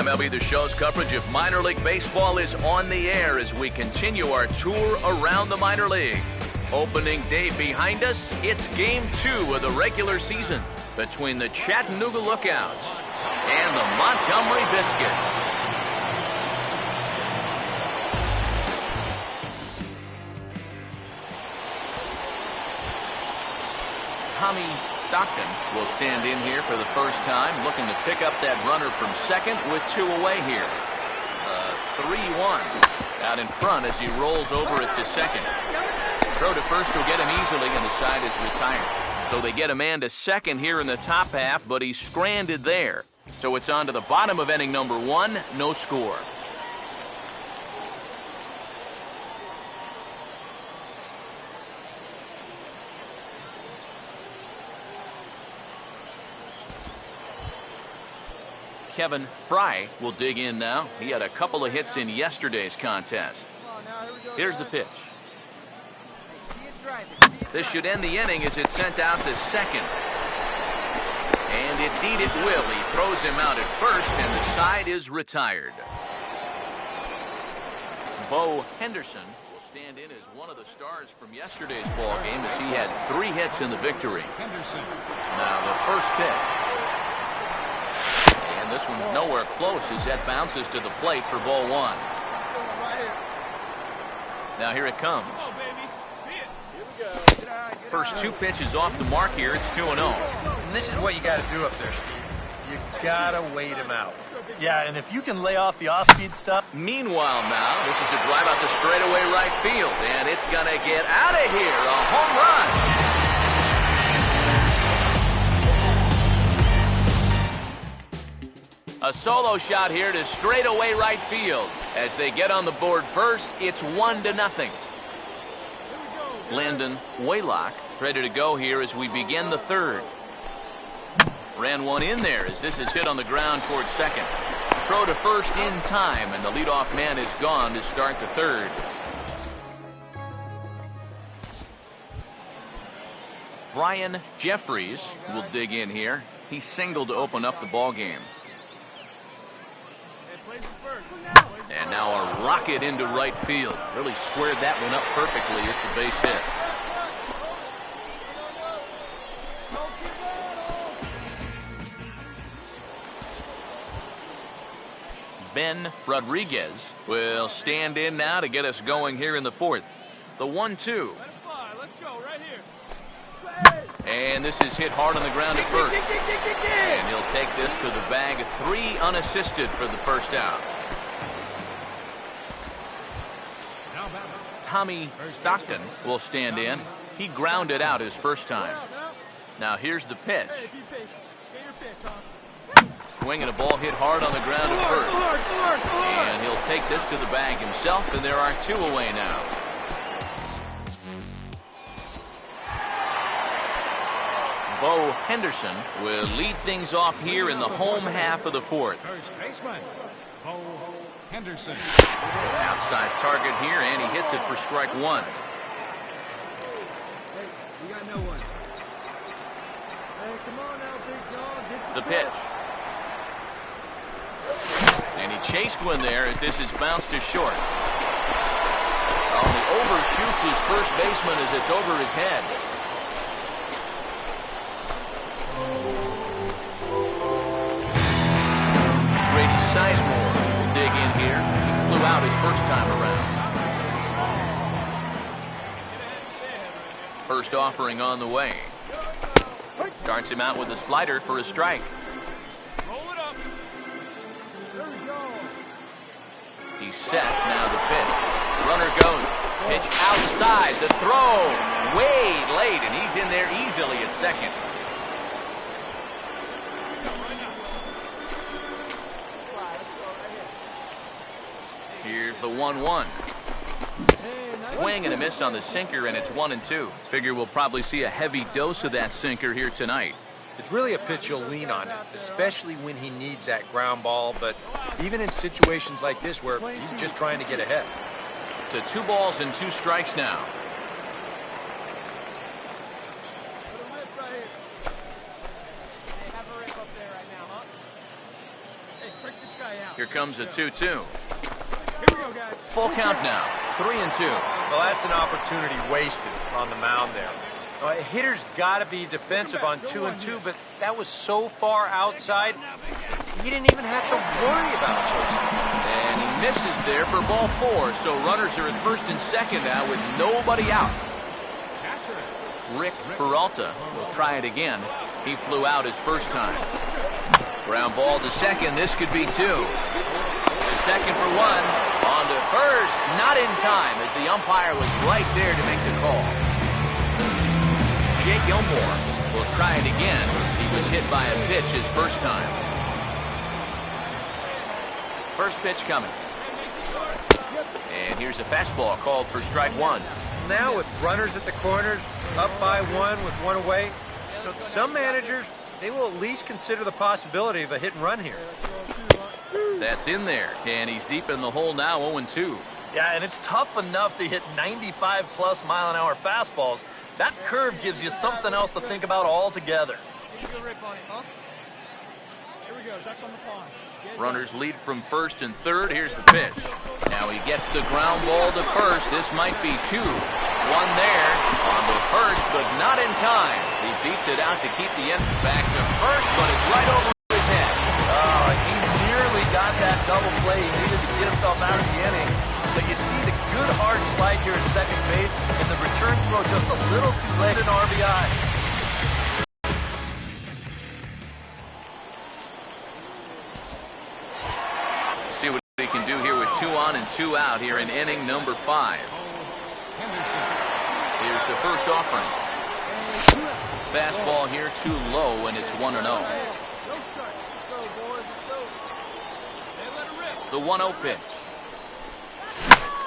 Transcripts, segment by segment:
MLB The Show's coverage of minor league baseball is on the air as we continue our tour around the minor league. Opening day behind us, it's Game 2 of the regular season between the Chattanooga Lookouts and the Montgomery Biscuits. Tommy Stockton will stand in here for the first time, looking to pick up that runner from second with 2 away here. 3-1 out in front as he rolls over it to second. Throw to first will get him easily, and the side is retired. So they get a man to second here in the top half, but he's stranded there. So it's on to the bottom of inning number 1, no score. Kevin Fry will dig in now. He had a couple of hits in yesterday's contest. Here's the pitch. This should end the inning as it's sent out to second. And indeed it will. He throws him out at first, and the side is retired. Bo Henderson will stand in as one of the stars from yesterday's ball game as he had 3 hits in the victory. Now the first pitch. This one's nowhere close as that bounces to the plate for ball 1. Now here it comes. First 2 pitches off the mark here. It's 2-0. And this is what you got to do up there, Steve. You got to wait him out. Yeah, and if you can lay off the off-speed stuff. Meanwhile now, this is a drive out to straightaway right field, and it's going to get out of here. A home run. A solo shot here to straightaway right field. As they get on the board first, it's 1-0. Landon Waylock ready to go here as we begin the third. Ran one in there as this is hit on the ground towards second. Throw to first in time, and the leadoff man is gone to start the third. Brian Jeffries will dig in here. He singled to open up the ball game. And now a rocket into right field. Really squared that one up perfectly. It's a base hit. Ben Rodriguez will stand in now to get us going here in the fourth. The 1-2. And this is hit hard on the ground at first. And he'll take this to the bag. 3 unassisted for the first out. Tommy Stockton will stand in. He grounded out his first time. Now here's the pitch. Swinging a ball hit hard on the ground at first. And he'll take this to the bag himself, and there are 2 away now. Bo Henderson will lead things off here in the home half of the fourth. First baseman, Bo Henderson. Outside target here, and he hits it for strike 1. The pitch. And he chased one there as this is bounced to short. Oh, he overshoots his first baseman as it's over his head. Sizemore will dig in here. He flew out his first time around. First offering on the way. Starts him out with a slider for a strike. He's set. Now the pitch. Runner goes. Pitch outside. The throw. Way late, and he's in there easily at second. Here's the 1-1. Swing and a miss on the sinker, and it's 1-2. Figure we'll probably see a heavy dose of that sinker here tonight. It's really a pitch you'll lean on, especially when he needs that ground ball, but even in situations like this where he's just trying to get ahead. To 2 balls and 2 strikes now. Here comes a 2-2. Full count now, 3-2. Well, that's an opportunity wasted on the mound there. A hitter's got to be defensive on 2-2, but that was so far outside, he didn't even have to worry about chasing. And he misses there for ball 4, so runners are at first and second now with nobody out. Rick Peralta will try it again. He flew out his first time. Ground ball to second. This could be 2. To second for 1. On to first. Not in time as the umpire was right there to make the call. Jake Elmore will try it again. He was hit by a pitch his first time. First pitch coming. And here's a fastball called for strike 1. Now with runners at the corners, up by 1 with 1 away, some managers, they will at least consider the possibility of a hit and run here. That's in there, and he's deep in the hole now, 0-2. Yeah, and it's tough enough to hit 95-plus mile-an-hour fastballs. That curve gives you something else to think about altogether. Runners lead from first and third. Here's the pitch. Now he gets the ground ball to first. This might be 2. 1 there on the first, but not in time. He beats it out to keep the end back to first, but it's right over his head. He nearly got that double play. He needed to get himself out of the inning. But you see the good hard slide here at second base, and the return throw just a little too late in RBI. See what he can do here with 2 on and 2 out here in inning number 5. Here's the first offering. Fastball here too low, and it's 1-0. The 1-0 pitch.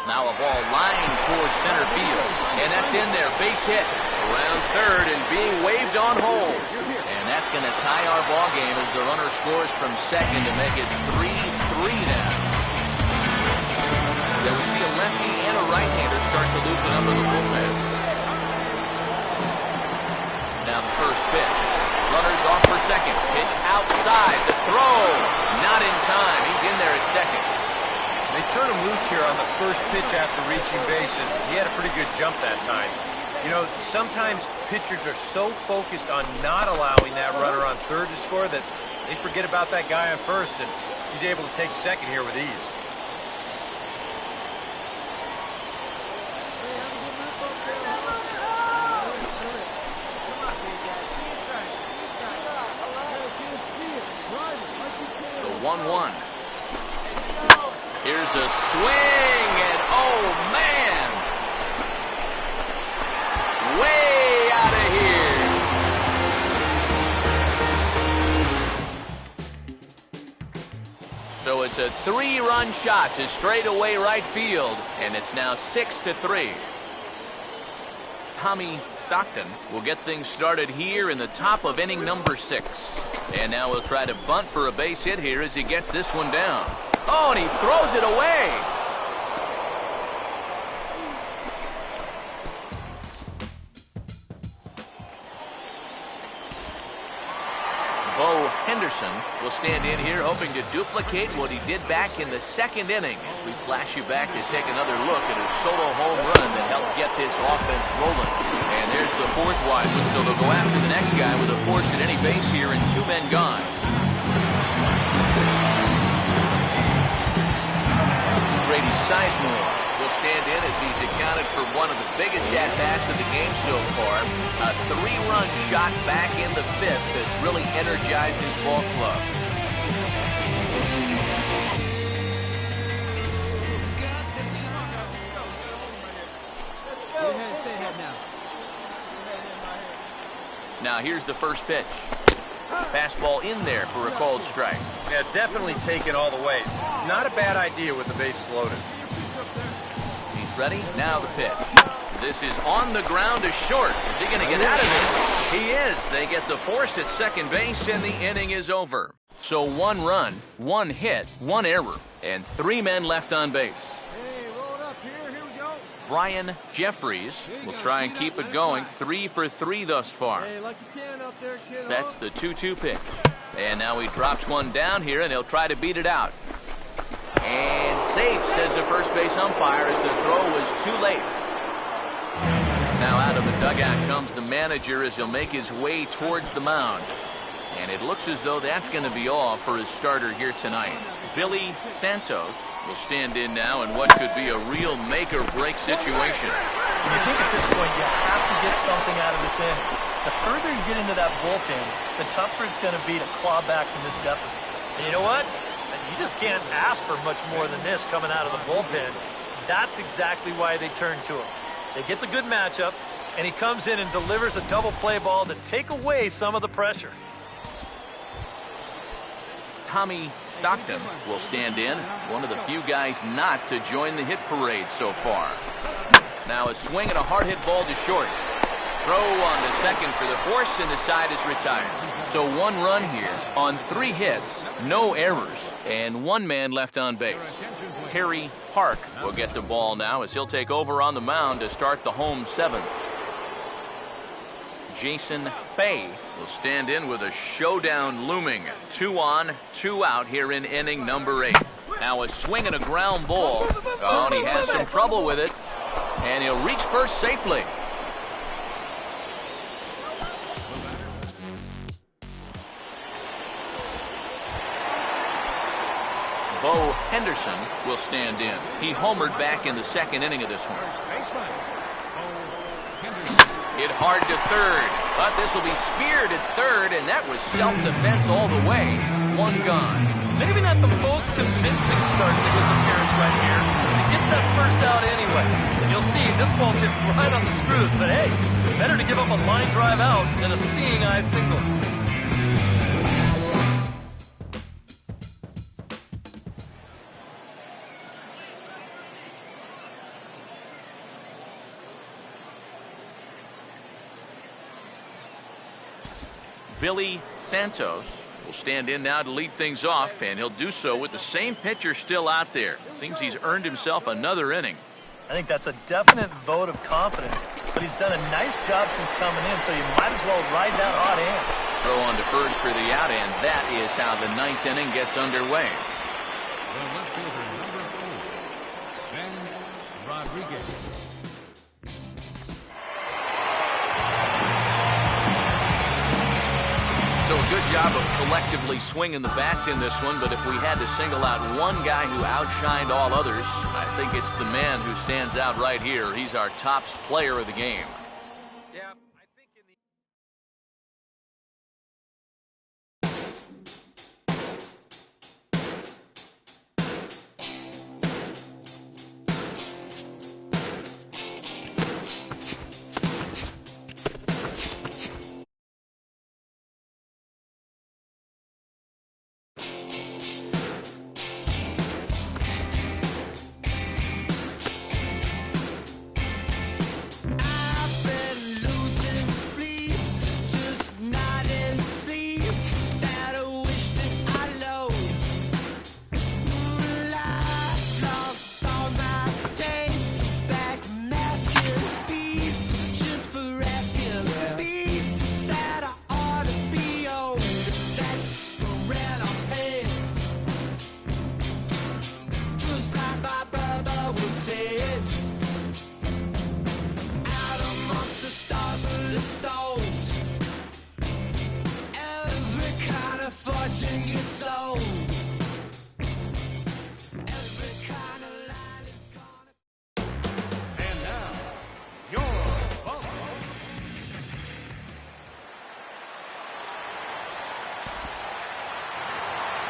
Now a ball lined towards center field, and that's in there. Base hit around third and being waved on hold. And that's going to tie our ball game as the runner scores from second to make it 3-3 now. Then we see a lefty and a right-hander start to loosen up in the bullpen. Now the first pitch. Runners off for second. Pitch outside. The throw. Not in time. He's in there at second. They turn him loose here on the first pitch after reaching base, and he had a pretty good jump that time. Sometimes pitchers are so focused on not allowing that runner on third to score that they forget about that guy on first, and he's able to take second here with ease. The 1-1. Here's a swing, and oh man! Way out of here! So it's a 3-run shot to straightaway right field, and it's now 6-3. Tommy Stockton will get things started here in the top of inning number 6. And now he'll try to bunt for a base hit here as he gets this one down. Oh, and he throws it away. Bo Henderson will stand in here hoping to duplicate what he did back in the second inning as we flash you back to take another look at a solo home run that helped get this offense rolling. And there's the 4th wide one, so they'll go after the next guy with a force at any base here and 2 men gone. Brady Sizemore will stand in as he's accounted for one of the biggest at-bats of the game so far. A 3-run shot back in the 5th that's really energized his ball club. Now here's the first pitch. Fastball in there for a called strike. Yeah, definitely taken all the way. Not a bad idea with the bases loaded. He's ready. Now the pitch. This is on the ground to short. Is he going to get out of this? He is. They get the force at second base, and the inning is over. So 1 run, 1 hit, 1 error, and 3 men left on base. Brian Jeffries will try and keep it going. 3 for 3 thus far. Sets the 2-2 pitch. And now he drops one down here, and he'll try to beat it out. And safe, says the first base umpire, as the throw was too late. Now out of the dugout comes the manager as he'll make his way towards the mound. And it looks as though that's going to be all for his starter here tonight. Billy Santos will stand in now in what could be a real make-or-break situation. You think at this point you have to get something out of this inning. The further you get into that bullpen, the tougher it's going to be to claw back from this deficit. And you know what? You just can't ask for much more than this coming out of the bullpen. That's exactly why they turn to him. They get the good matchup, and he comes in and delivers a double play ball to take away some of the pressure. Tommy Stockton will stand in, one of the few guys not to join the hit parade so far. Now a swing and a hard hit ball to short. Throw on the second for the force, and the side is retired. So 1 run here on 3 hits, no errors, and 1 man left on base. Terry Park will get the ball now as he'll take over on the mound to start the home 7th. Jason Fay will stand in with a showdown looming. 2 on, 2 out here in inning number 8. Now a swing and a ground ball. Oh, and he has some trouble with it. And he'll reach first safely. Bo Henderson will stand in. He homered back in the 2nd inning of this one. Hit hard to third, but this will be speared at third, and that was self-defense all the way. 1 gone. Maybe not the most convincing start to his appearance right here. He gets that first out anyway. And you'll see this ball's hit right on the screws, but hey, better to give up a line drive out than a seeing eye single. Billy Santos will stand in now to lead things off, and he'll do so with the same pitcher still out there. Seems he's earned himself another inning. I think that's a definite vote of confidence, but he's done a nice job since coming in, so you might as well ride that hot hand. Throw on to first for the out, and that is how the 9th inning gets underway. The left fielder, number 4, Ben Rodriguez. So a good job of collectively swinging the bats in this one, but if we had to single out one guy who outshined all others, I think it's the man who stands out right here. He's our top player of the game. Yeah, I think in the...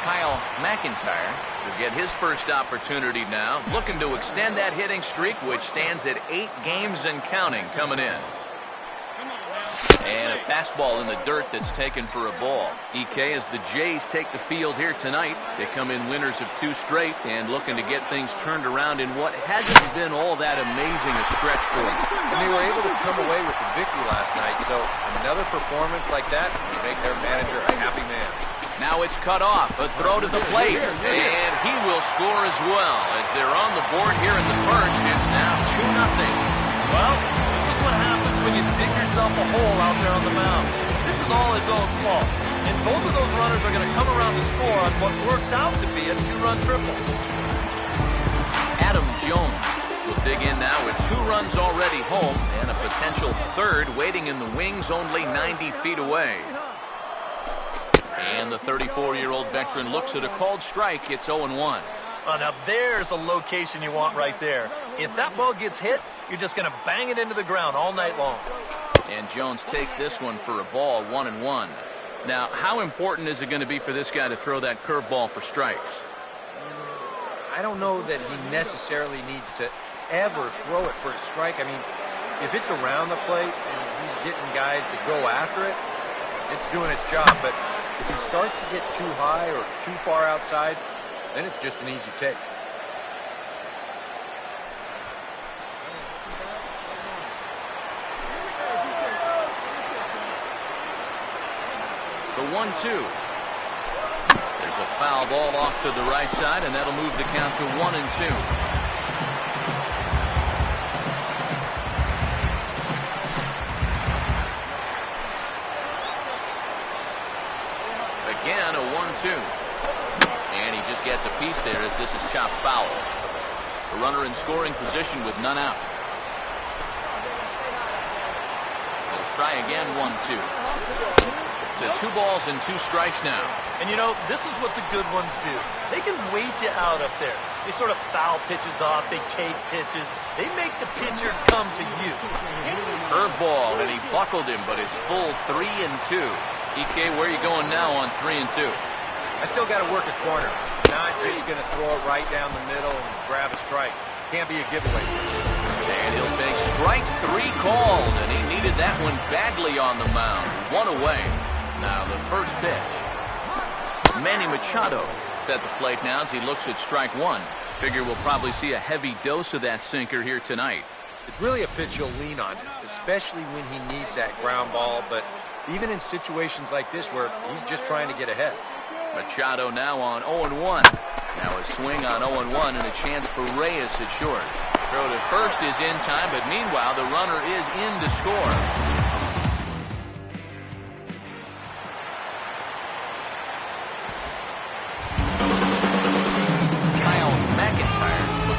Kyle McIntyre will get his first opportunity now, looking to extend that hitting streak, which stands at 8 games and counting coming in. And a fastball in the dirt that's taken for a ball. EK, as the Jays take the field here tonight, they come in winners of 2 straight and looking to get things turned around in what hasn't been all that amazing a stretch for them. And they were able to come away with the victory last night, so another performance like that would make their manager a happy man. Now it's cut off, a throw to the plate, and he will score as well. As they're on the board here in the first, it's now 2-0. Well, this is what happens when you dig yourself a hole out there on the mound. This is all his own fault. And both of those runners are going to come around to score on what works out to be a 2-run triple. dig in now with 2 runs already home and a potential third waiting in the wings only 90 feet away. And the 34-year-old veteran looks at a called strike. It's 0-1. Oh, now there's a location you want right there. If that ball gets hit, you're just going to bang it into the ground all night long. And Jones takes this one for a ball, 1-1. Now, how important is it going to be for this guy to throw that curveball for strikes? I don't know that he necessarily needs to ever throw it for a strike. I mean, if it's around the plate and he's getting guys to go after it, it's doing its job. But if he starts to get too high or too far outside, then it's just an easy take. The 1-2. There's a foul ball off to the right side, and that'll move the count to 1-2. Again, a 1-2. And he just gets a piece there as this is chopped foul. A runner in scoring position with none out. They'll try again, 1-2. To 2 balls and 2 strikes now. And you know, this is what the good ones do. They can wait you out up there. They sort of foul pitches off. They take pitches. They make the pitcher come to you. Curveball, and he buckled him, but it's full 3-2. EK, where are you going now on 3-2? I still got to work a corner. Not just going to throw it right down the middle and grab a strike. Can't be a giveaway. And he'll take strike 3 called, and he needed that one badly on the mound. 1 away. Now the first pitch. Manny Machado is at the plate now as he looks at strike 1. Figure we'll probably see a heavy dose of that sinker here tonight. It's really a pitch you'll lean on, especially when he needs that ground ball, but even in situations like this where he's just trying to get ahead. Machado now on 0-1. Now a swing on 0-1 and a chance for Reyes at short. Throw to first is in time, but meanwhile the runner is in to score.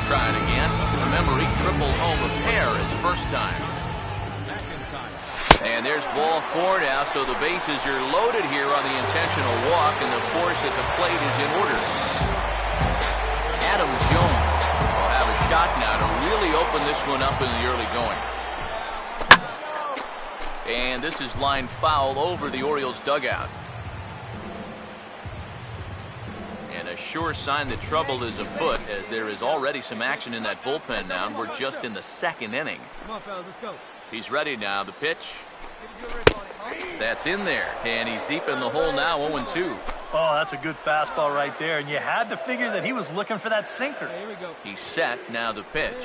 Try it again. Remember, he tripled home a pair his first time. And there's ball 4 now, so the bases are loaded here on the intentional walk, and the force at the plate is in order. Adam Jones will have a shot now to really open this one up in the early going. And this is line foul over the Orioles dugout. And a sure sign that trouble is afoot, as there is already some action in that bullpen now, and we're just in the 2nd inning. Come on, fellas, let's go. He's ready now. The pitch. That's in there, and he's deep in the hole now, 0-2. Oh, that's a good fastball right there, and you had to figure that he was looking for that sinker. Here we go. He's set, now the pitch.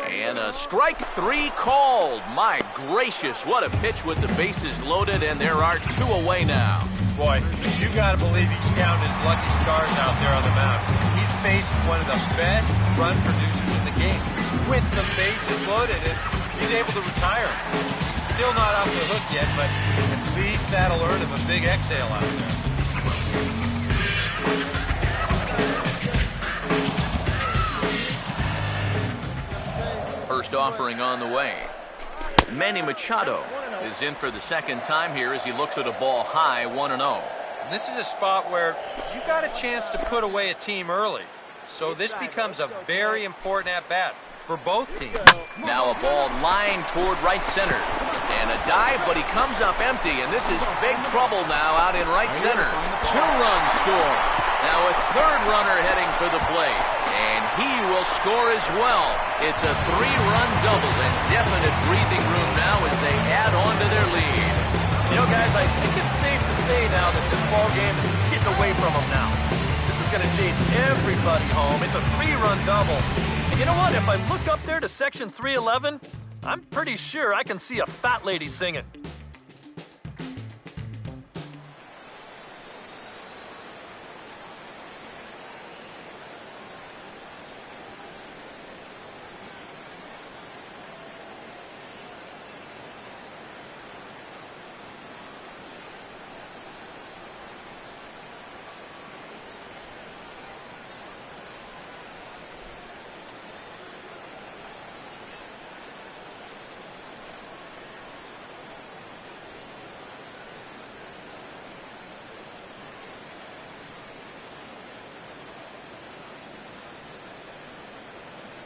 And a strike 3 called. My gracious, what a pitch with the bases loaded, and there are 2 away now. Boy, you got to believe he's counting his lucky stars out there on the mound. He's facing one of the best run producers in the game. With the bases loaded, and he's able to retire. Still not off the hook yet, but at least that'll earn him a big exhale out there. First offering on the way. Manny Machado is in for the 2nd time here as he looks at a ball high, 1-0. And this is a spot where you got a chance to put away a team early. So this becomes a very important at-bat for both teams. Now a ball lined toward right center. And a dive, but he comes up empty, and this is big trouble now out in right center. 2 runs score. Now a 3rd runner heading for the plate. And he will score as well. It's a 3-run double and definite breathing room now as they add on to their lead. You know, guys, I think it's safe to say now that this ball game is getting away from them now. This is going to chase everybody home. It's a 3-run double. And you know what? If I look up there to section 311, I'm pretty sure I can see a fat lady singing.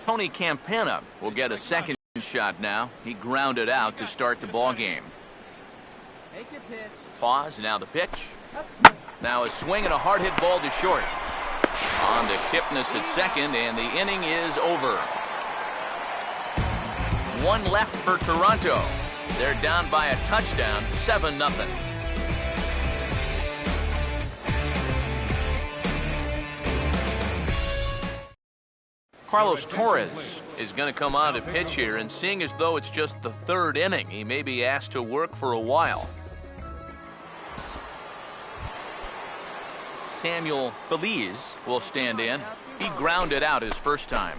Tony Campana will get a second shot now. He grounded out to start the ball game. Pause, now the pitch. Now a swing and a hard hit ball to short. On to Kipnis at second, and the inning is over. One left for Toronto. They're down by a touchdown, 7-0. Carlos Torres is going to come on to pitch here, and seeing as though it's just the third inning, he may be asked to work for a while. Samuel Feliz will stand in. He grounded out his first time.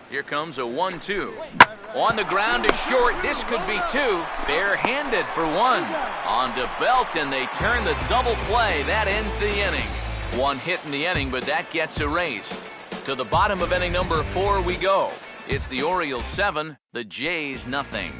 Here comes a 1-2. On the ground is short. This could be two. Barehanded for one. On to Belt, and they turn the double play. That ends the inning. One hit in the inning, but that gets erased. To the bottom of inning number 4 we go. It's the Orioles 7, the Jays nothing.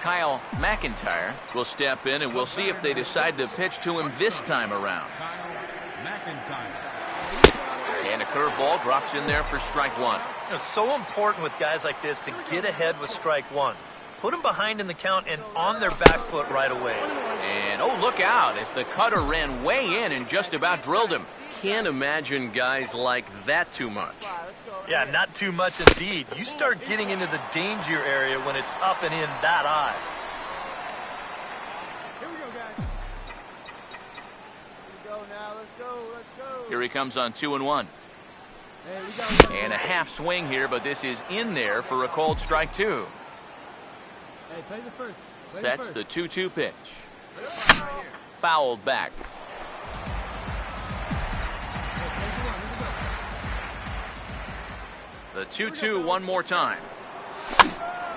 Kyle McIntyre will step in, and we'll see if they decide to pitch to him this time around. And a curveball drops in there for strike one. It's so important with guys like this to get ahead with strike one. Put them behind in the count and on their back foot right away. And, oh, look out as the cutter ran way in and just about drilled him. Can't imagine guys like that too much. Yeah, not too much indeed. You start getting into the danger area when it's up and in that high. Here we go, guys. Here we go now. Let's go. Let's go. Here he comes on 2-1. Hey, we got one. And a half swing here, but this is in there for a called strike two. Hey, play the first. Play Sets the the 2-2 pitch. Fouled back. The 2-2 one more time.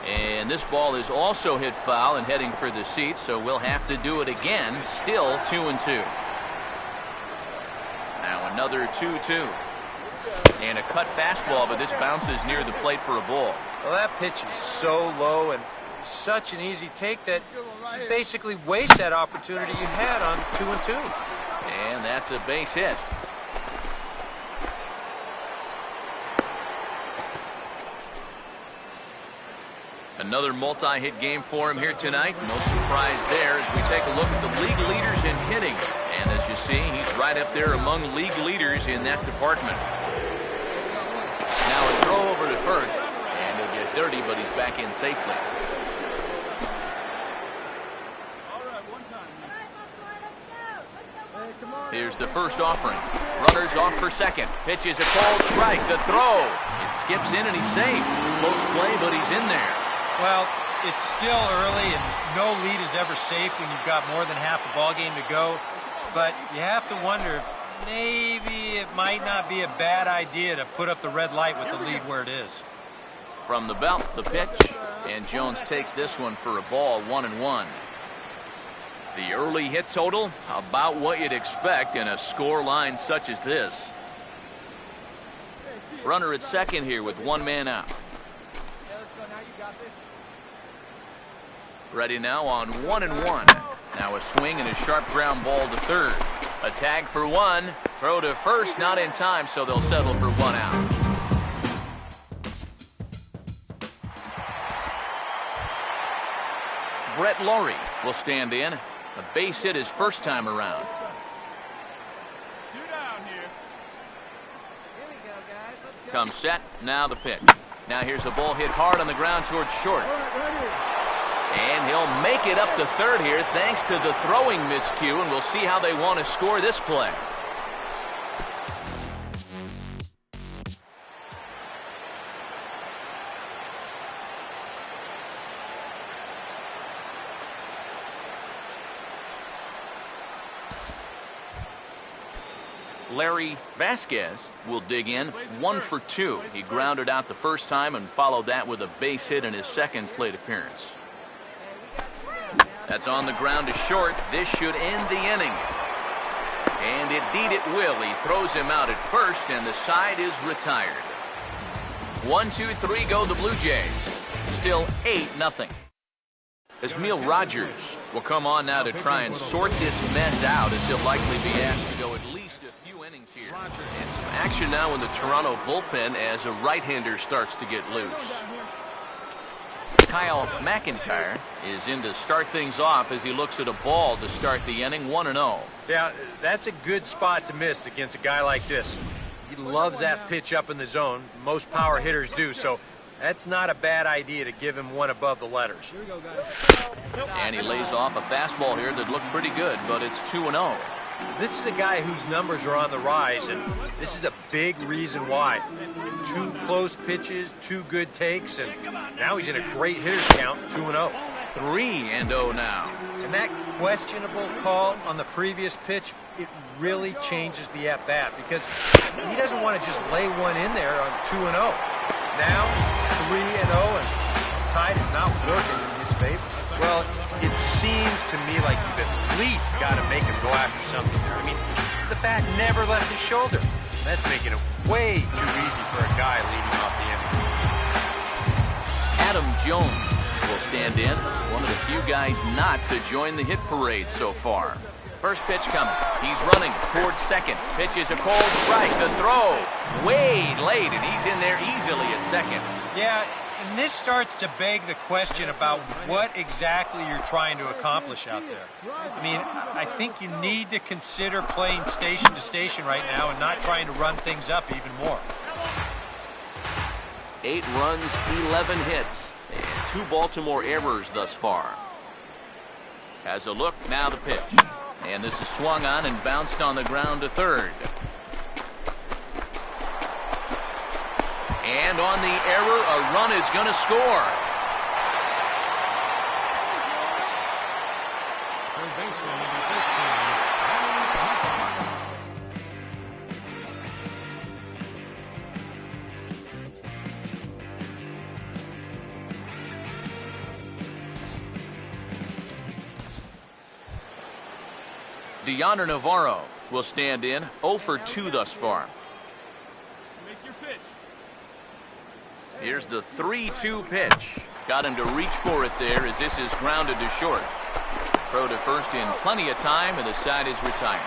And this ball is also hit foul and heading for the seats, so we'll have to do it again. Still 2-2. Now another 2-2. And a cut fastball, but this bounces near the plate for a ball. Well, that pitch is so low and such an easy take that you basically waste that opportunity you had on 2-2. And that's a base hit. Another multi-hit game for him here tonight. No surprise there as we take a look at the league leaders in hitting. And as you see, he's right up there among league leaders in that department. Now a throw over to first, and he'll get dirty, but he's back in safely. Here's the first offering. Runners off for second. Pitch is a called strike. The throw. It skips in and he's safe. Close play, but he's in there. Well, it's still early, and no lead is ever safe when you've got more than half a ball game to go. But you have to wonder, maybe it might not be a bad idea to put up the red light with the lead where it is. From the belt, the pitch, and Jones takes this one for a ball, 1-1. The early hit total, about what you'd expect in a score line such as this. Runner at second here with one man out. Ready now on 1-1. Now a swing and a sharp ground ball to third. A tag for one. Throw to first, not in time, so they'll settle for one out. Brett Laurie will stand in. A base hit his first time around. Two down here. Here we go, guys. Let's go. Comes set, now the pitch. Now here's a ball hit hard on the ground towards short. And he'll make it up to third here thanks to the throwing miscue, and we'll see how they want to score this play. Larry Vasquez will dig in, 1 for 2. He grounded out the first time and followed that with a base hit in his second plate appearance. That's on the ground to short. This should end the inning. And indeed it will. He throws him out at first, and the side is retired. 1, 2, 3 go the Blue Jays. still 8-0. Emil Rogers will come on now to try and sort this mess out, as he'll likely be asked to go at least a few innings here. And some action now in the Toronto bullpen as a right-hander starts to get loose. Kyle McIntyre is in to start things off as he looks at a ball to start the inning, 1-0. Yeah, that's a good spot to miss against a guy like this. He loves that pitch up in the zone. Most power hitters do, so that's not a bad idea to give him one above the letters. And he lays off a fastball here that looked pretty good, but it's 2-0. This is a guy whose numbers are on the rise, and this is a big reason why. 2 close pitches, 2 good takes, and now he's in a great hitter's count, 2-0. 3-0 now. And that questionable call on the previous pitch, it really changes the at-bat, because he doesn't want to just lay one in there on 2-0. Now, 3-0, and tide is not working in his favor. Well, it seems to me like you've at least got to make him go after something there. I mean, the bat never left his shoulder. That's making it way too easy for a guy leading off the inning. Adam Jones will stand in, one of the few guys not to join the hit parade so far. First pitch coming. He's running towards second. Pitch is a cold strike. The throw way late, and he's in there easily at second. Yeah, and this starts to beg the question about what exactly you're trying to accomplish out there. I mean, I think you need to consider playing station to station right now and not trying to run things up even more. 8 runs, 11 hits, and 2 Baltimore errors thus far. Has a look, now the pitch. And this is swung on and bounced on the ground to third. And on the error, a run is going to score. Third baseman, number 13. Deoner Navarro will stand in, 0 for 2 thus far. Make your pitch. Here's the 3-2 pitch. Got him to reach for it there as this is grounded to short. Throw to first in plenty of time, and the side is retired.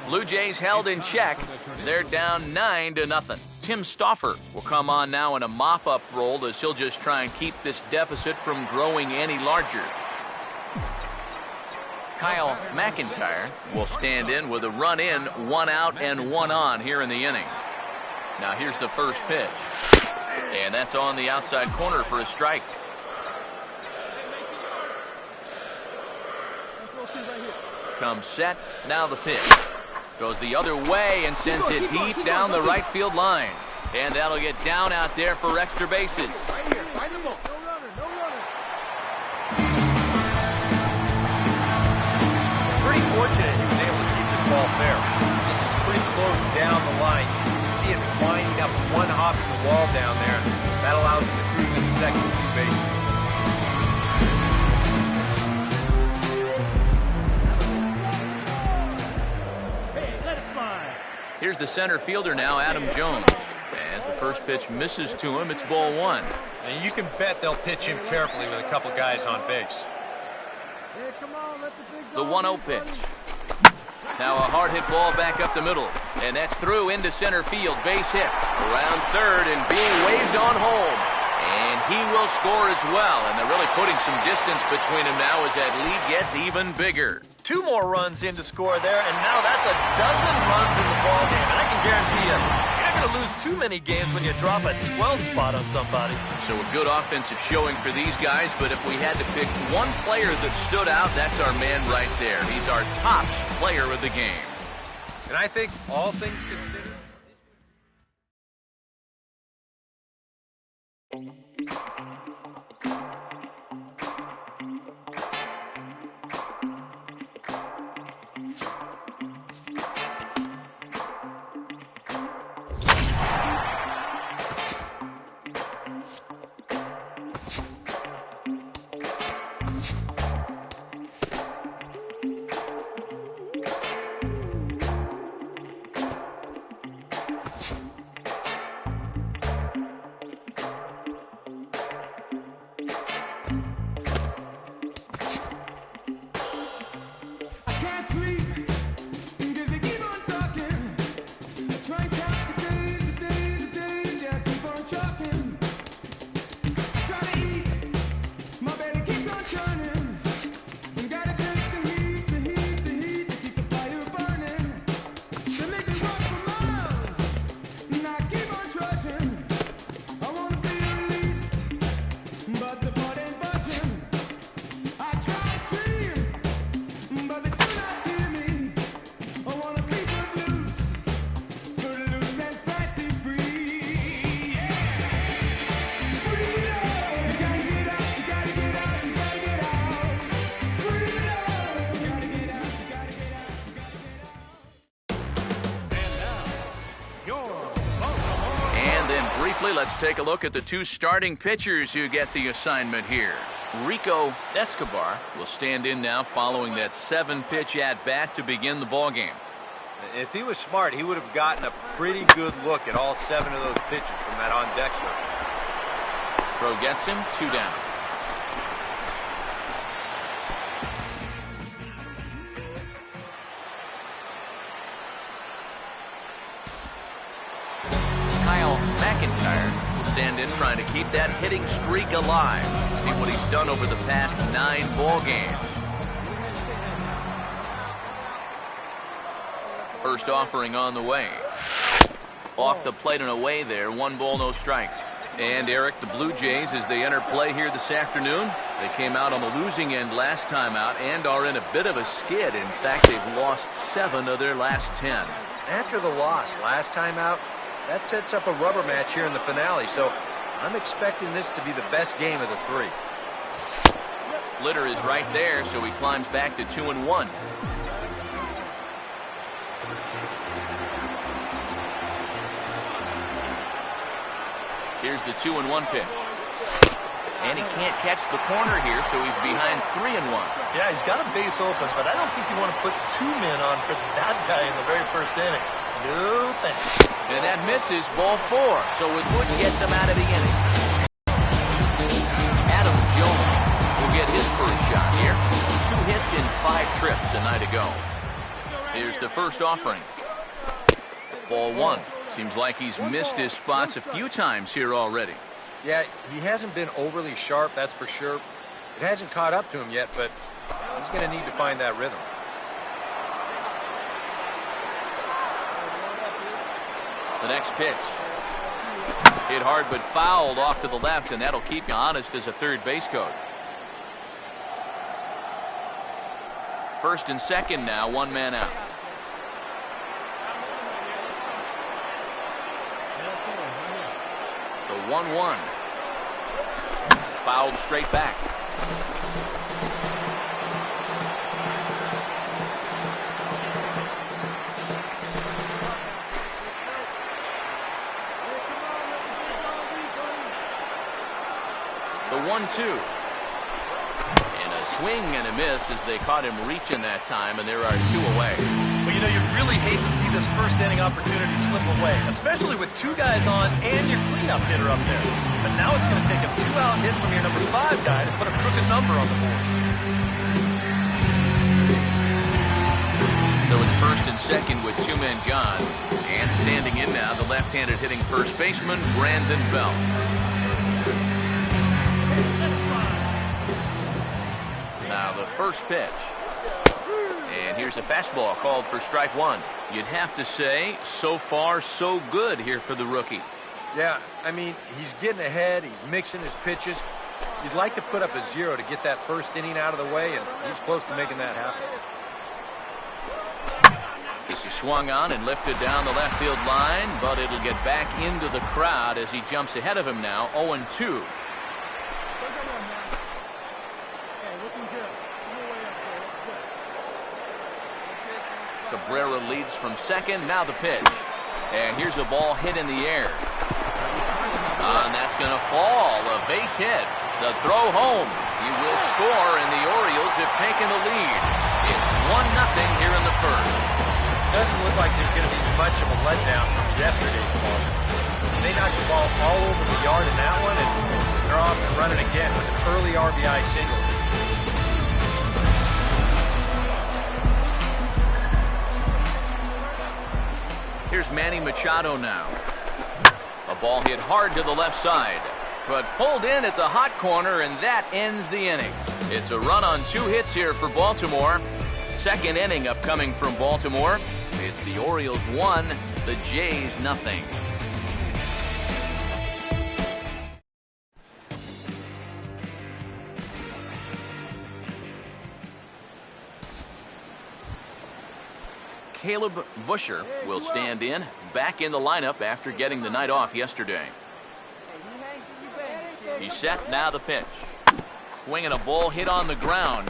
Blue Jays held in check. They're down 9-0. Tim Stauffer will come on now in a mop-up role as he'll just try and keep this deficit from growing any larger. Kyle McIntyre will stand in with a run in, 1 out, and 1 on here in the inning. Now here's the first pitch. And that's on the outside corner for a strike. Comes set, now the pitch. Goes the other way and sends it deep down the right field line. And that'll get down out there for extra bases. Pretty fortunate he was able to keep this ball fair. This is pretty close down the line. You can see it winding up one hop in the wall down there. That allows him to cruise into second with 2 bases. Here's the center fielder now, Adam Jones. As the first pitch misses to him, it's ball 1. And you can bet they'll pitch him carefully with a couple guys on base. The 1-0 pitch. Now a hard hit ball back up the middle. And that's through into center field. Base hit. Around third and being waved on home. And he will score as well. And they're really putting some distance between them now as that lead gets even bigger. 2 more runs in to score there, and now that's a dozen runs in the ballgame. And I can guarantee you, you're not going to lose too many games when you drop a 12 spot on somebody. So a good offensive showing for these guys, but if we had to pick one player that stood out, that's our man right there. He's our top player of the game. And I think all things considered... let's take a look at the two starting pitchers who get the assignment here. Rico Escobar will stand in now following that 7-pitch at-bat to begin the ballgame. If he was smart, he would have gotten a pretty good look at all 7 of those pitches from that on-deck circle. Throw gets him, 2 down. Kyle McIntyre will stand in trying to keep that hitting streak alive. See what he's done over the past 9 ball games. First offering on the way. Off the plate and away there. 1 ball, no strikes. And Eric, the Blue Jays, as they enter play here this afternoon, they came out on the losing end last time out and are in a bit of a skid. In fact, they've lost 7 of their last 10. After the loss last time out, that sets up a rubber match here in the finale, so I'm expecting this to be the best game of the 3. Splitter is right there, so he climbs back to 2-1. Here's the 2-1 pitch. And he can't catch the corner here, so he's behind 3-1. Yeah, he's got a base open, but I don't think you want to put 2 men on for that guy in the very first inning. No thanks. And that misses, ball 4, so it would get them out of the inning. Adam Jones will get his first shot here. 2 hits in 5 trips a night ago. Here's the first offering. Ball 1. Seems like he's missed his spots a few times here already. Yeah, he hasn't been overly sharp, that's for sure. It hasn't caught up to him yet, but he's going to need to find that rhythm. The next pitch. Hit hard but fouled off to the left, and that'll keep you honest as a third base coach. First and second now, 1 man out. The 1-1. Fouled straight back. The 1-2. And a swing and a miss as they caught him reaching that time, and there are 2 away. Well, you know, you really hate to see this first inning opportunity slip away, especially with 2 guys on and your cleanup hitter up there. But now it's going to take a 2-out hit from your number 5 guy to put a crooked number on the board. So it's first and second with 2 men gone. And standing in now, the left-handed hitting first baseman, Brandon Belt. Now the first pitch. And here's a fastball called for strike 1. You'd have to say, so far, so good here for the rookie. Yeah, I mean, he's getting ahead. He's mixing his pitches. You'd like to put up a 0 to get that first inning out of the way, and he's close to making that happen. This is swung on and lifted down the left field line, but it'll get back into the crowd as he jumps ahead of him now, 0-2. Cabrera leads from second. Now the pitch. And here's a ball hit in the air. And that's going to fall. A base hit. The throw home. He will score, and the Orioles have taken the lead. It's 1-0 here in the first. Doesn't look like there's going to be much of a letdown from yesterday's ball. They knocked the ball all over the yard in that one, and they're off and running again with an early RBI single. Here's Manny Machado now. A ball hit hard to the left side, but pulled in at the hot corner, and that ends the inning. It's a run on 2 hits here for Baltimore. Second inning upcoming from Baltimore. It's the Orioles 1, the Jays 0. Caleb Busher will stand in, back in the lineup after getting the night off yesterday. He's set, now the pitch. Swinging a ball hit on the ground.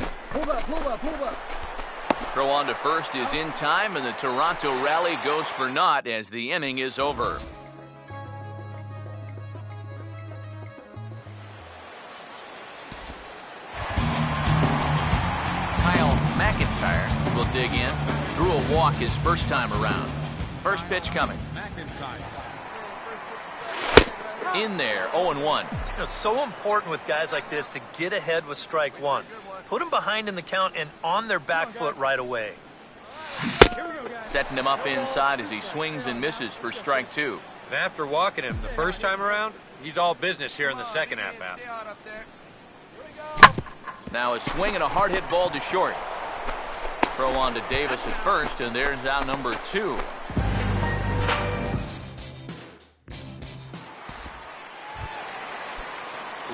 Throw on to first is in time, and the Toronto rally goes for naught as the inning is over. Kyle McIntyre will dig in. Drew a walk his first time around. First pitch coming. In there, 0-1. It's so important with guys like this to get ahead with strike one. Put them behind in the count and on their back foot right away. Setting him up inside as he swings and misses for strike two. And after walking him the first time around, he's all business here in the second at-bat. Now a swing and a hard hit ball to short. Throw on to Davis at first, and there's out number two.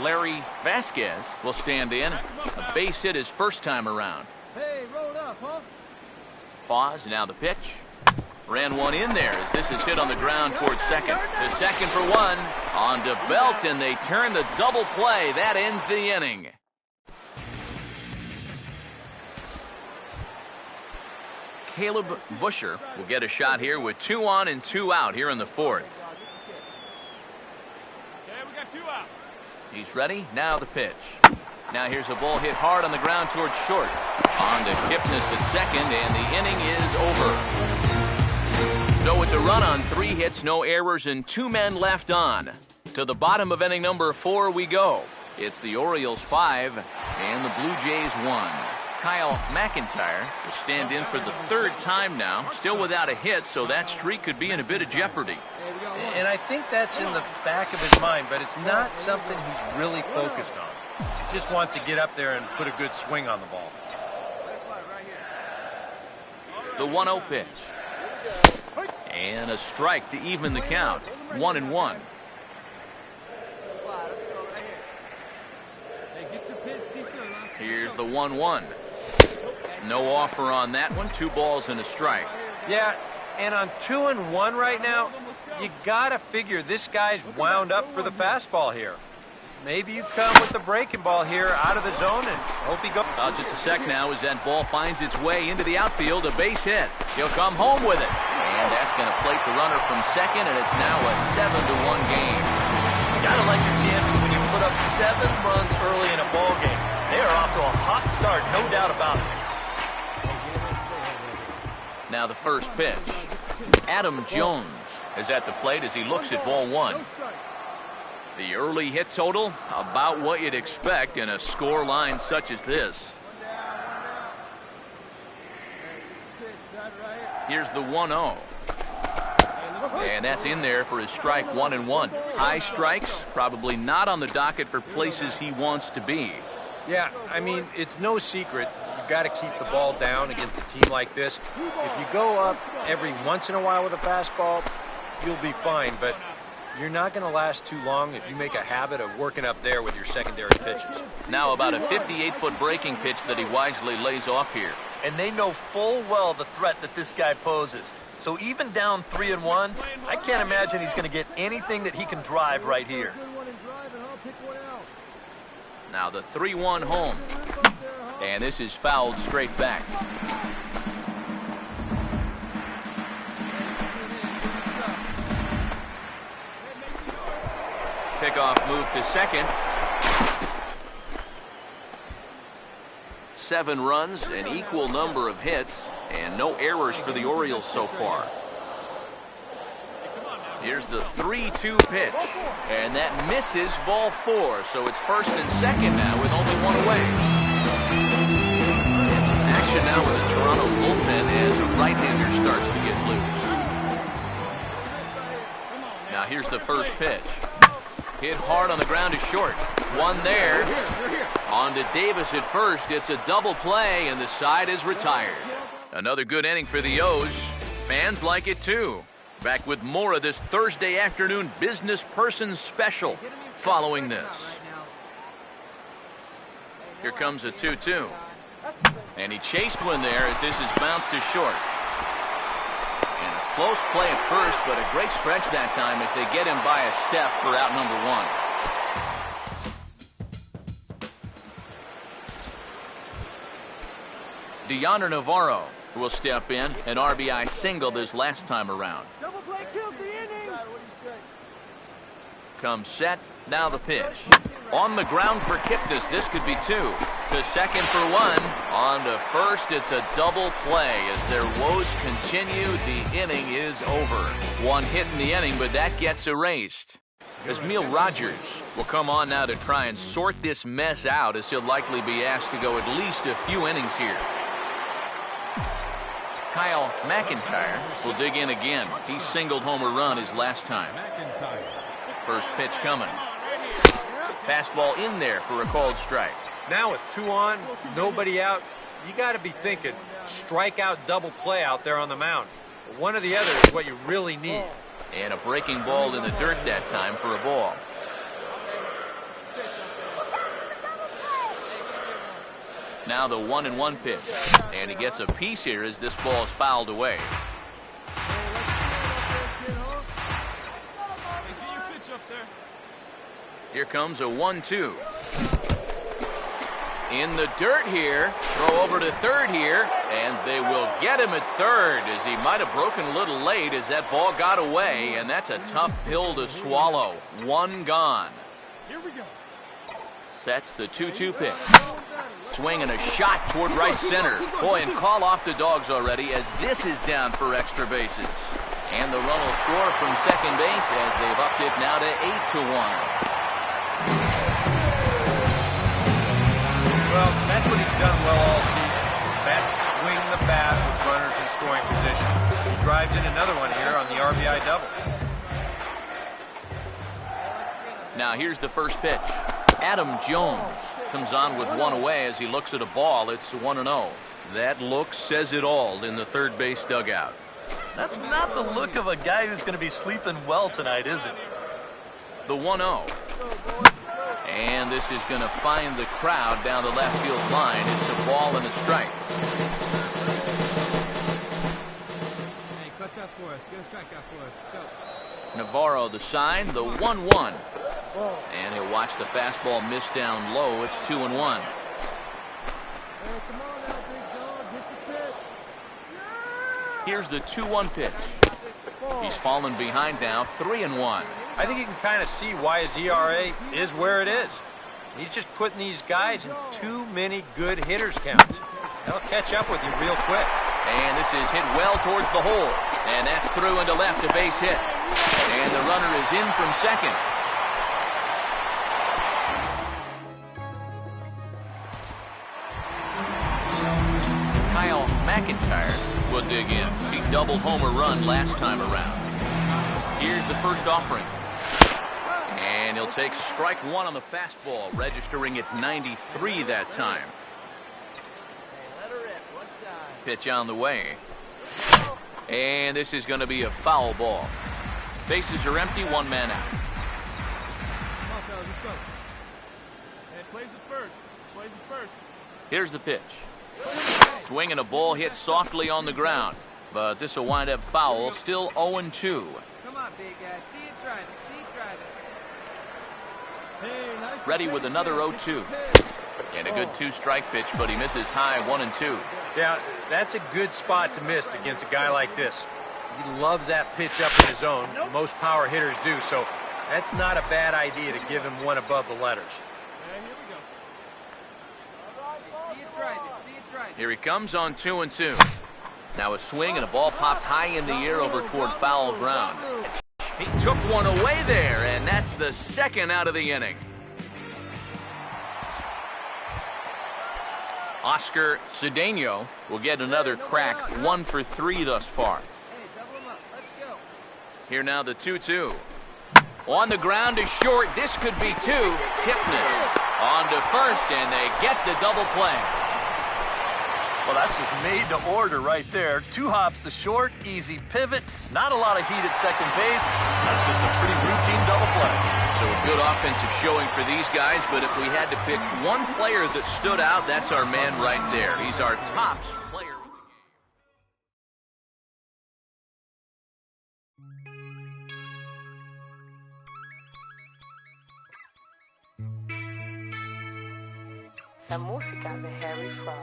Larry Vasquez will stand in. A base hit his first time around. Hey, roll up, huh? Pause, now the pitch. Ran one in there as this is hit on the ground towards second. The second for one. On to Belt, and they turn the double play. That ends the inning. Caleb Busher will get a shot here with 2 on and 2 out here in the fourth. Okay, we got 2 out. He's ready. Now the pitch. Now here's a ball hit hard on the ground towards short. On to Kipnis at second, and the inning is over. So it's a run on 3 hits, no errors, and 2 men left on. To the bottom of inning number 4 we go. It's the Orioles 5 and the Blue Jays 1. Kyle McIntyre will stand in for the 3rd time now, still without a hit, so that streak could be in a bit of jeopardy. And I think that's in the back of his mind, but it's not something he's really focused on. He just wants to get up there and put a good swing on the ball. The 1-0 pitch. And a strike to even the count. 1-1. Here's the 1-1. No offer on that one. 2 balls and a strike. Yeah, and on 2-1 right now, you gotta figure this guy's wound up for the fastball here. Maybe you come with the breaking ball here out of the zone and hope he goes. Just a sec now as that ball finds its way into the outfield. A base hit. He'll come home with it. And that's going to plate the runner from second, and it's now a 7-1 game. You gotta like your chances when you put up 7 runs early in a ball game. They are off to a hot start, no doubt about it. Now the first pitch. Adam Jones is at the plate as he looks at ball 1. The early hit total, about what you'd expect in a score line such as this. Here's the 1-0. And that's in there for his strike 1-1. High strikes, probably not on the docket for places he wants to be. Yeah, I mean, it's no secret. You've got to keep the ball down against a team like this. If you go up every once in a while with a fastball, you'll be fine. But you're not going to last too long if you make a habit of working up there with your secondary pitches. Now about a 58-foot breaking pitch that he wisely lays off here. And they know full well the threat that this guy poses. So even down 3-1, I can't imagine he's going to get anything that he can drive right here. Now the 3-1 home. And this is fouled straight back. Pickoff move to second. 7 runs, an equal number of hits, and no errors for the Orioles so far. Here's the 3-2 pitch, and that misses ball 4, so it's first and second now with only 1 away. And some action now with the Toronto bullpen as a right-hander starts to get loose. Now here's the first pitch. Hit hard on the ground to short. 1 there. On to Davis at first. It's a double play, and the side is retired. Another good inning for the O's. Fans like it too. Back with more of this Thursday afternoon business person special following this. Here comes a 2-2. And he chased one there as this is bounced to short. And a close play at first, but a great stretch that time as they get him by a step for out number 1. Deoner Navarro will step in, an RBI single this last time around. Double play kills the inning. Comes set, now the pitch. On the ground for Kipnis. This could be 2. To second for 1. On to first. It's a double play. As their woes continue, the inning is over. 1 hit in the inning, but that gets erased. Esmil Rogers will come on now to try and sort this mess out, as he'll likely be asked to go at least a few innings here. Kyle McIntyre will dig in again. He singled home a run his last time. First pitch coming. Fastball in there for a called strike. Now with 2 on, nobody out, you got to be thinking strikeout double play out there on the mound. One or the other is what you really need. And a breaking ball in the dirt that time for a ball. Now the 1-1 pitch. And he gets a piece here as this ball is fouled away. Here comes a 1-2. In the dirt here. Throw over to third here. And they will get him at third, as he might have broken a little late as that ball got away. And that's a tough pill to swallow. 1 gone. Here we go. Sets the 2-2 pitch. Swing and a shot toward right center. Boy, and call off the Dogs already, as this is down for extra bases. And the run will score from second base as they've upped it now to 8-1. Well, that's what he's done well all season. That's swing the bat with runners in scoring position. He drives in another one here on the RBI double. Now here's the first pitch. Adam Jones comes on with 1 away as he looks at a ball. It's 1-0. That look says it all in the third base dugout. That's not the look of a guy who's going to be sleeping well tonight, is it? The 1-0. And this is going to find the crowd down the left field line. It's a ball and a strike. Hey, clutch up for us. Get a strikeout for us. Let's go. Navarro the sign, the 1-1. And he'll watch the fastball miss down low. It's 2-1. Hey, come on now, Big John. Get your pitch. Here's the 2-1 pitch. He's fallen behind now, 3-1. I think you can kind of see why his ERA is where it is. He's just putting these guys in too many good hitters counts. They'll catch up with you real quick. And this is hit well towards the hole. And that's through into left, a base hit. And the runner is in from second. Kyle McIntyre will dig in. He doubled home a run last time around. Here's the first offering. And he'll take strike 1 on the fastball, registering at 93 that time. Pitch on the way. And this is going to be a foul ball. Bases are empty, 1 man out. Come on, fellas. Let's go. Hey, plays it first. Plays it first. Here's the pitch. Swing and a ball hit softly on the ground. But this will wind up foul, still 0-2. Come on, big guy. See it drive it. See it drive it. Hey, nice. Ready with another 0-2. And a good 2-strike pitch, but he misses high 1 and 2. Yeah, that's a good spot to miss against a guy like this. He loves that pitch up in his zone. Most power hitters do, so that's not a bad idea to give him 1 above the letters. Hey, here we go. See it drive it. See it drive it. Here he comes on 2 and 2. Now a swing and a ball popped high in the air over toward foul ground. He took one away there, and that's the second out of the inning. Oscar Cedeno will get another crack, 1 for 3 thus far. Hey, double him up. Let's go. Here now the 2-2. On the ground to short. This could be 2. Kipnis on to first, and they get the double play. Well, that's just made to order right there. 2 hops to short, easy pivot, not a lot of heat at second base. That's just a pretty routine double play. So a good offensive showing for these guys, but if we had to pick one player that stood out, that's our man right there. He's our tops player of the game. La música de Harry Fraud.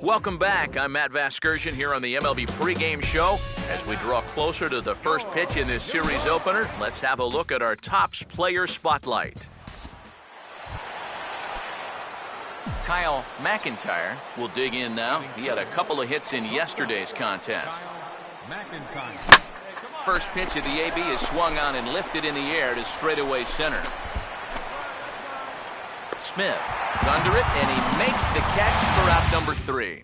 Welcome back. I'm Matt Vasgersian here on the MLB pregame show. As we draw closer to the first pitch in this series opener, let's have a look at our Topps Player Spotlight. Kyle McIntyre will dig in now. He had a couple of hits in yesterday's contest. McIntyre. First pitch of the AB is swung on and lifted in the air to straightaway center. Smith is under it, and he makes the catch for out number 3.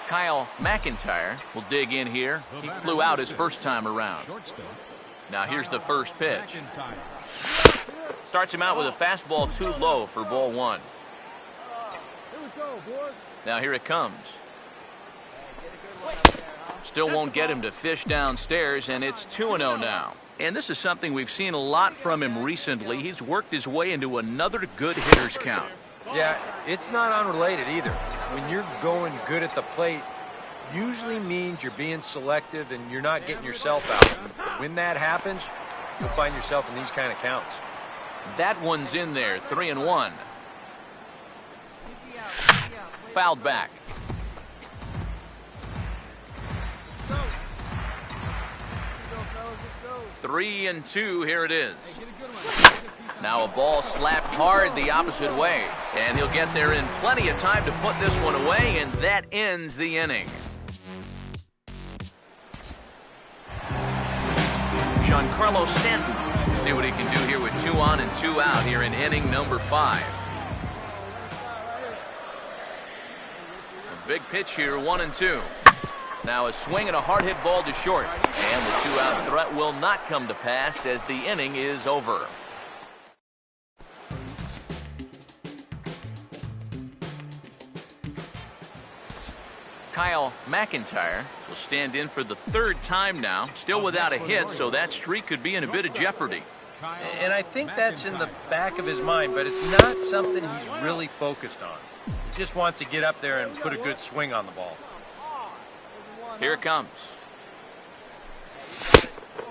Kyle McIntyre will dig in here. He flew out his first time around. Now here's the first pitch. Starts him out with a fastball too low for ball 1. Now here it comes. Still won't get him to fish downstairs, and it's 2-0 now. And this is something we've seen a lot from him recently. He's worked his way into another good hitter's count. Yeah, it's not unrelated either. When you're going good at the plate, usually means you're being selective and you're not getting yourself out. When that happens, you'll find yourself in these kind of counts. That one's in there, 3-1. Fouled back. Three and 2, here it is. Now a ball slapped hard the opposite way, and he'll get there in plenty of time to put this one away, and that ends the inning. Giancarlo Stanton, see what he can do here with 2 on and 2 out here in inning number 5. A big pitch here, 1-2. Now a swing and a hard hit ball to short, and the 2-out threat will not come to pass as the inning is over. Kyle McIntyre will stand in for the 3rd time now, still without a hit, so that streak could be in a bit of jeopardy. And I think that's in the back of his mind, but it's not something he's really focused on. He just wants to get up there and put a good swing on the ball. Here it comes.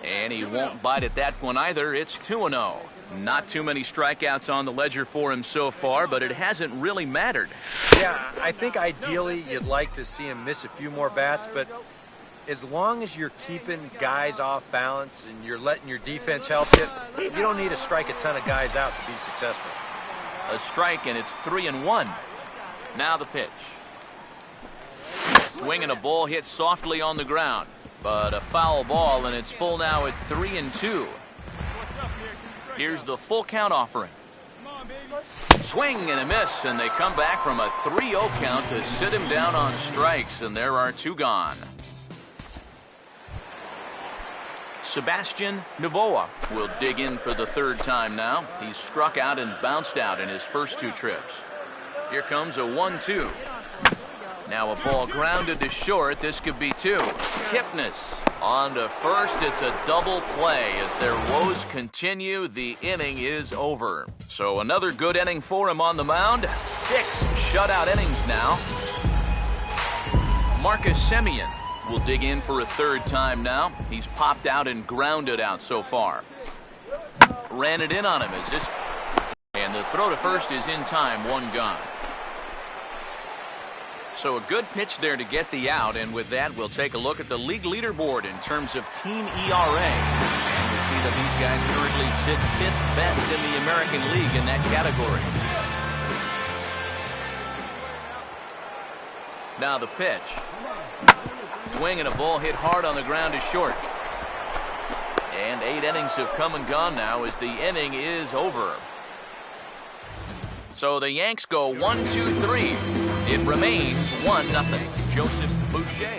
And he won't bite at that one either. It's 2-0. Not too many strikeouts on the ledger for him so far, but it hasn't really mattered. Yeah, I think ideally you'd like to see him miss a few more bats, but as long as you're keeping guys off balance and you're letting your defense help you, you don't need to strike a ton of guys out to be successful. A strike, and it's 3-1. Now the pitch. Swing and a ball hit softly on the ground, but a foul ball, and it's full now at 3-2. Here's the full count offering. Swing and a miss, and they come back from a 3-0 count to sit him down on strikes, and there are 2 gone. Sebastian Novoa will dig in for the 3rd time now. He's struck out and bounced out in his first 2 trips. Here comes a 1-2. Now a ball grounded to short. This could be 2. Kipnis on to first. It's a double play as their woes continue. The inning is over. So another good inning for him on the mound. 6 shutout innings now. Marcus Semien will dig in for a 3rd time now. He's popped out and grounded out so far. Ran it in on him as this. And the throw to first is in time. 1 gone. So a good pitch there to get the out, and with that, we'll take a look at the league leaderboard in terms of team ERA. And we'll see that these guys currently sit 5th best in the American League in that category. Now the pitch. Swing and a ball hit hard on the ground to short. And 8 innings have come and gone now as the inning is over. So the Yanks go 1-2-3. It remains 1-0. Joseph Boucher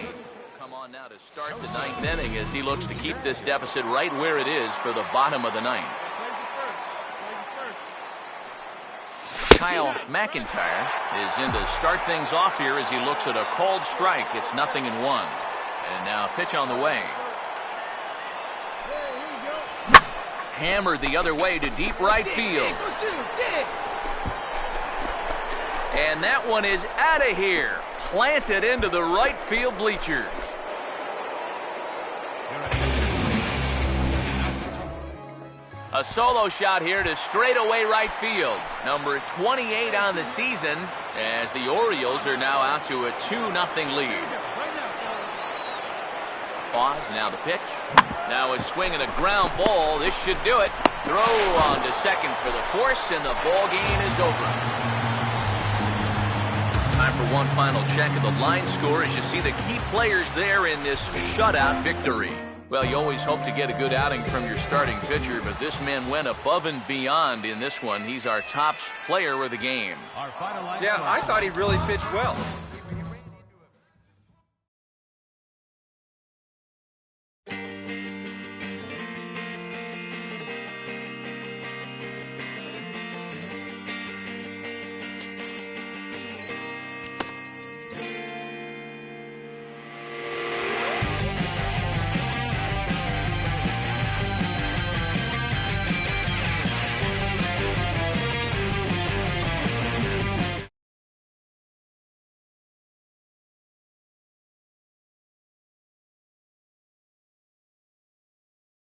come on now to start the 9th inning as he looks to keep this deficit right where it is for the bottom of the 9th. Kyle McIntyre is in to start things off here as he looks at a called strike. It's 0-1. And now pitch on the way. Hammered the other way to deep right field. And that one is out of here. Planted into the right field bleachers. A solo shot here to straightaway right field. Number 28 on the season, as the Orioles are now out to a 2-0 lead. Pause, now the pitch. Now a swing and a ground ball. This should do it. Throw on to second for the force, and the ball game is over. Time for one final check of the line score as you see the key players there in this shutout victory. Well, you always hope to get a good outing from your starting pitcher, but this man went above and beyond in this one. He's our top player of the game. Our final line Yeah, score. I thought he really pitched well.